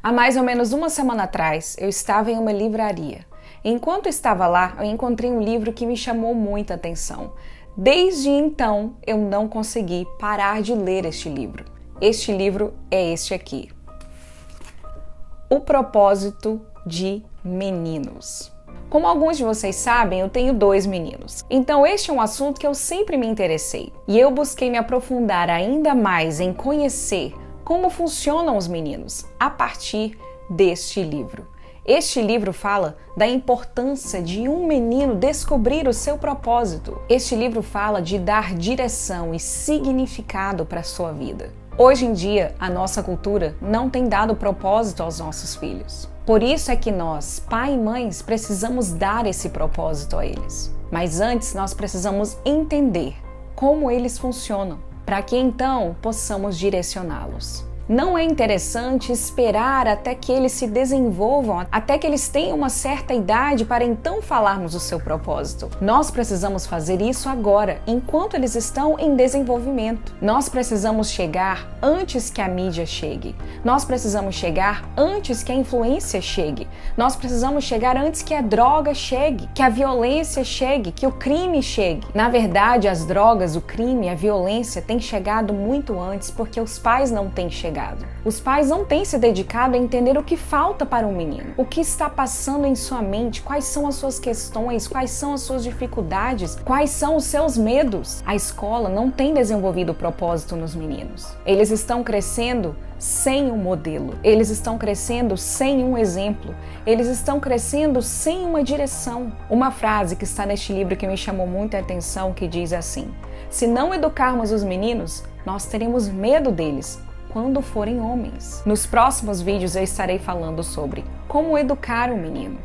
Há mais ou menos uma semana atrás, eu estava em uma livraria. Enquanto estava lá, eu encontrei um livro que me chamou muita atenção. Desde então, eu não consegui parar de ler este livro. Este livro é este aqui. O Propósito de Meninos. Como alguns de vocês sabem, eu tenho 2 meninos. Então este é um assunto que eu sempre me interessei. E eu busquei me aprofundar ainda mais em conhecer como funcionam os meninos a partir deste livro. Este livro fala da importância de um menino descobrir o seu propósito. Este livro fala de dar direção e significado para a sua vida. Hoje em dia, a nossa cultura não tem dado propósito aos nossos filhos. Por isso é que nós, pai e mães, precisamos dar esse propósito a eles. Mas antes, nós precisamos entender como eles funcionam, para que então possamos direcioná-los. Não é interessante esperar até que eles se desenvolvam, até que eles tenham uma certa idade para então falarmos do seu propósito. Nós precisamos fazer isso agora, enquanto eles estão em desenvolvimento. Nós precisamos chegar antes que a mídia chegue. Nós precisamos chegar antes que a influência chegue. Nós precisamos chegar antes que a droga chegue, que a violência chegue, que o crime chegue. Na verdade, as drogas, o crime, a violência têm chegado muito antes porque os pais não têm chegado. Os pais não têm se dedicado a entender o que falta para um menino, o que está passando em sua mente, quais são as suas questões, quais são as suas dificuldades, quais são os seus medos. A escola não tem desenvolvido o propósito nos meninos. Eles estão crescendo sem um modelo, eles estão crescendo sem um exemplo, eles estão crescendo sem uma direção. Uma frase que está neste livro que me chamou muita atenção, que diz assim: se não educarmos os meninos, nós teremos medo deles quando forem homens. Nos próximos vídeos eu estarei falando sobre como educar um menino,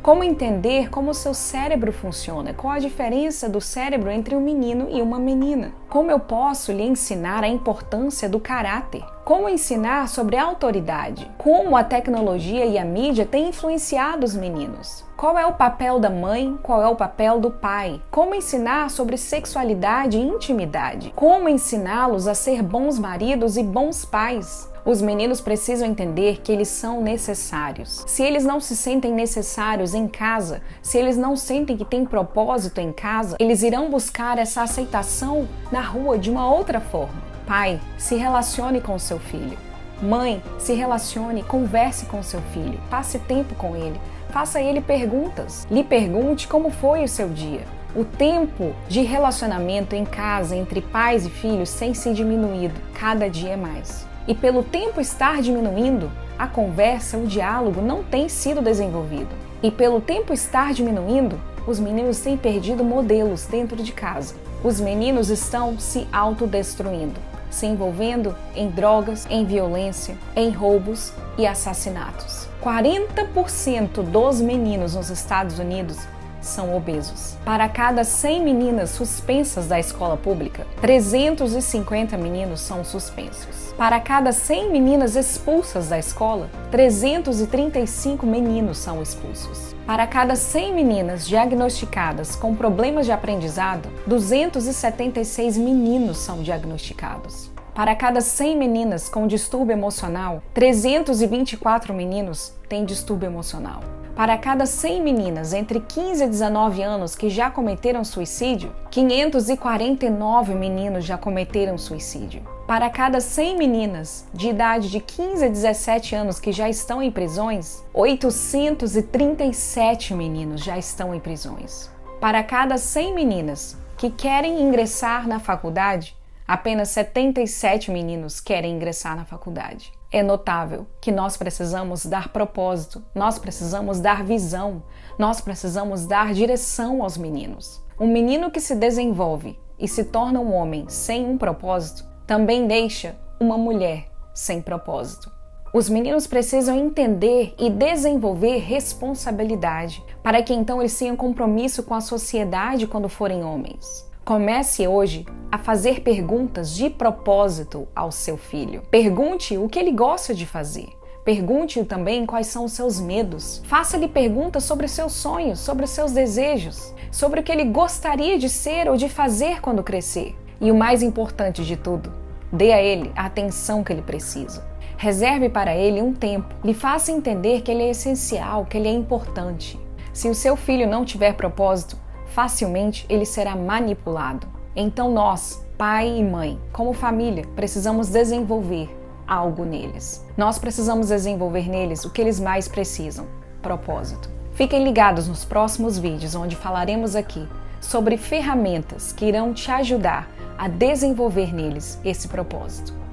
como entender como o seu cérebro funciona, qual a diferença do cérebro entre um menino e uma menina, como eu posso lhe ensinar a importância do caráter, como ensinar sobre a autoridade, como a tecnologia e a mídia têm influenciado os meninos. Qual é o papel da mãe? Qual é o papel do pai? Como ensinar sobre sexualidade e intimidade? Como ensiná-los a ser bons maridos e bons pais? Os meninos precisam entender que eles são necessários. Se eles não se sentem necessários em casa, se eles não sentem que têm propósito em casa, eles irão buscar essa aceitação na rua de uma outra forma. Pai, se relacione com o seu filho. Mãe, se relacione, converse com o seu filho, passe tempo com ele. Faça a ele perguntas. Lhe pergunte como foi o seu dia. O tempo de relacionamento em casa entre pais e filhos tem se diminuído cada dia mais. E pelo tempo estar diminuindo, a conversa, o diálogo não tem sido desenvolvido. E pelo tempo estar diminuindo, os meninos têm perdido modelos dentro de casa. Os meninos estão se autodestruindo, se envolvendo em drogas, em violência, em roubos e assassinatos. 40% dos meninos nos Estados Unidos são obesos. Para cada 100 meninas suspensas da escola pública, 350 meninos são suspensos. Para cada 100 meninas expulsas da escola, 335 meninos são expulsos. Para cada 100 meninas diagnosticadas com problemas de aprendizado, 276 meninos são diagnosticados. Para cada 100 meninas com distúrbio emocional, 324 meninos têm distúrbio emocional. Para cada 100 meninas entre 15 e 19 anos que já cometeram suicídio, 549 meninos já cometeram suicídio. Para cada 100 meninas de idade de 15 a 17 anos que já estão em prisões, 837 meninos já estão em prisões. Para cada 100 meninas que querem ingressar na faculdade, apenas 77 meninos querem ingressar na faculdade. É notável que nós precisamos dar propósito, nós precisamos dar visão, nós precisamos dar direção aos meninos. Um menino que se desenvolve e se torna um homem sem um propósito, também deixa uma mulher sem propósito. Os meninos precisam entender e desenvolver responsabilidade, para que então eles tenham compromisso com a sociedade quando forem homens. Comece hoje a fazer perguntas de propósito ao seu filho. Pergunte o que ele gosta de fazer. Pergunte-o também quais são os seus medos. Faça-lhe perguntas sobre os seus sonhos, sobre os seus desejos, sobre o que ele gostaria de ser ou de fazer quando crescer. E o mais importante de tudo, dê a ele a atenção que ele precisa. Reserve para ele um tempo. Lhe faça entender que ele é essencial, que ele é importante. Se o seu filho não tiver propósito, facilmente ele será manipulado. Então nós, pai e mãe, como família, precisamos desenvolver algo neles. Nós precisamos desenvolver neles o que eles mais precisam: propósito. Fiquem ligados nos próximos vídeos, onde falaremos aqui sobre ferramentas que irão te ajudar a desenvolver neles esse propósito.